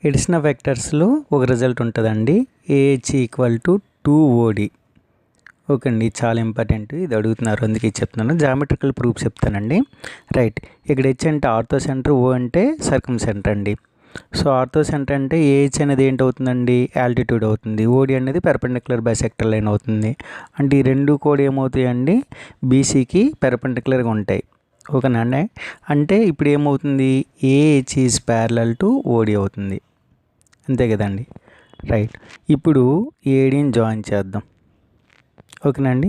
ఇడిసిన వెక్టర్స్లో ఒక రిజల్ట్ ఉంటుందండి, AH equal to 2OD. Okay అండి, చాలా ఇంపార్టెంట్, ఇది అడుగుతున్నారు అందుకే చెప్తున్నాను. జామెట్రికల్ ప్రూఫ్ చెప్తానండి. రైట్, ఇక్కడ హెచ్ అంటే ఆర్థో సెంటర్, ఓ అంటే సర్కమ్ సెంటర్ అండి. సో ఆర్థో సెంటర్ అంటే ఏహెచ్ అనేది ఏంటవుతుందండి, యాల్టిట్యూడ్ అవుతుంది. ఓడి అనేది పెర్పెండిక్యులర్ బైసెక్టర్ లైన్ అవుతుంది. అంటే ఈ రెండు కూడా ఏమవుతాయండి, బీసీకి పెర్పెండిక్యులర్గా ఉంటాయి. ఓకేనండి. అంటే ఇప్పుడు ఏమవుతుంది, AH is parallel to OD అవుతుంది, అంతే కదండి. రైట్, ఇప్పుడు ఏడీని జాయిన్ చేద్దాం. ఓకేనండి.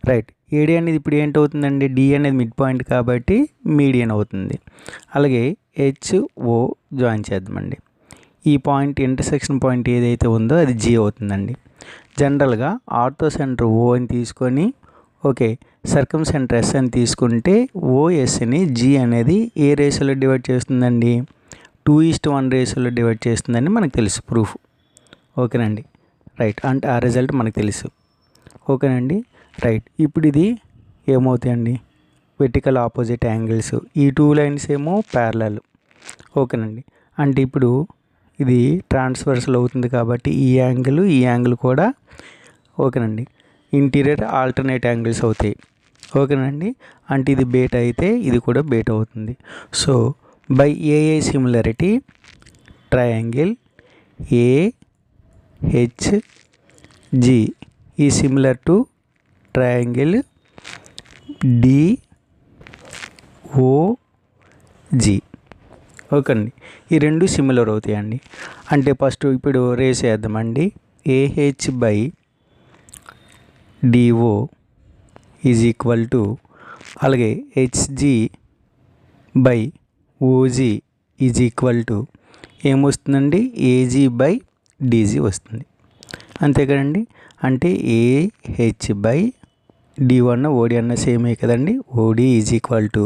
రైట్, ఏడి అనేది ఇప్పుడు ఏంటవుతుందండి, డి అనేది మిడ్ పాయింట్ కాబట్టి మీడియన్ అవుతుంది. అలాగే హెచ్ఓ జాయిన్ చేద్దామండి. ఈ పాయింట్ ఇంటర్సెక్షన్ పాయింట్ ఏదైతే ఉందో అది జీ అవుతుందండి. జనరల్గా ఆర్థో సెంటర్ ఓ అని తీసుకొని, ఓకే, సర్కమ్ సెంటర్ ఎస్ అని తీసుకుంటే ఓఎస్ని జీ అనేది ఏ రేషియోలో డివైడ్ చేస్తుందండి, 2:1 రేషియోలో డివైడ్ చేస్తుందని మనకు తెలుసు ప్రూఫ్. ఓకేనండి. రైట్, అంటే ఆ రిజల్ట్ మనకు తెలుసు. ఓకేనండి. రైట్, ఇప్పుడు ఇది ఏమవుతాయండి, వెర్టికల్ ఆపోజిట్ యాంగిల్స్. ఈ టూ లైన్స్ ఏమో ప్యారలల్. ఓకేనండి. అంటే ఇప్పుడు ఇది ట్రాన్స్వర్సల్ అవుతుంది కాబట్టి ఈ యాంగిల్ కూడా ఓకేనండి ఇంటీరియర్ ఆల్టర్నేట్ యాంగిల్స్ అవుతాయి. ఓకేనండి. అంటే ఇది బేట అయితే ఇది కూడా బేట అవుతుంది. So by AA similarity triangle AHG ఈ similar to triangle DOG. Okay అండి, ఈ రెండు సిమిలర్ అవుతాయండి. అంటే ఫస్ట్ ఇప్పుడు రేస్ చేద్దామండి. AH by DO is equal to, అలాగే HG by OG is equal to ఏమొస్తుందండి, ఏజీ బై డీజీ వస్తుంది, అంతే కదండి. అంటే ఏహెచ్ బై డి అన్న ఓడి అన్న సేమే కదండి. ఓడి ఈజ్ ఈక్వల్ టు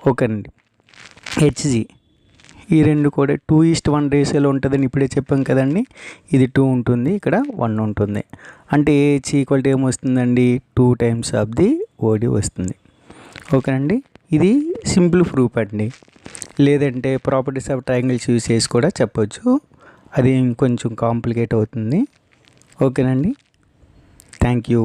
ఓకేనండి హెచ్జి, ఈ రెండు కూడా 2:1 రేషియోలో ఉంటుందని ఇప్పుడే చెప్పాం కదండి. ఇది 2 ఉంటుంది, ఇక్కడ 1 ఉంటుంది. అంటే ఏహెచ్ ఈక్వల్ టు ఏమొస్తుందండి, 2 టైమ్స్ ఆఫ్ ది ఓడి వస్తుంది. ఓకేనండి. ఇది సింపుల్ ప్రూఫ్ అండి. లేదంటే ప్రాపర్టీస్ ఆఫ్ ట్రయాంగిల్స్ యూజ్ చేసి కూడా చెప్పొచ్చు, అది ఇంకొంచెం కాంప్లికేట్ అవుతుంది. ఓకేనండి. Thank you.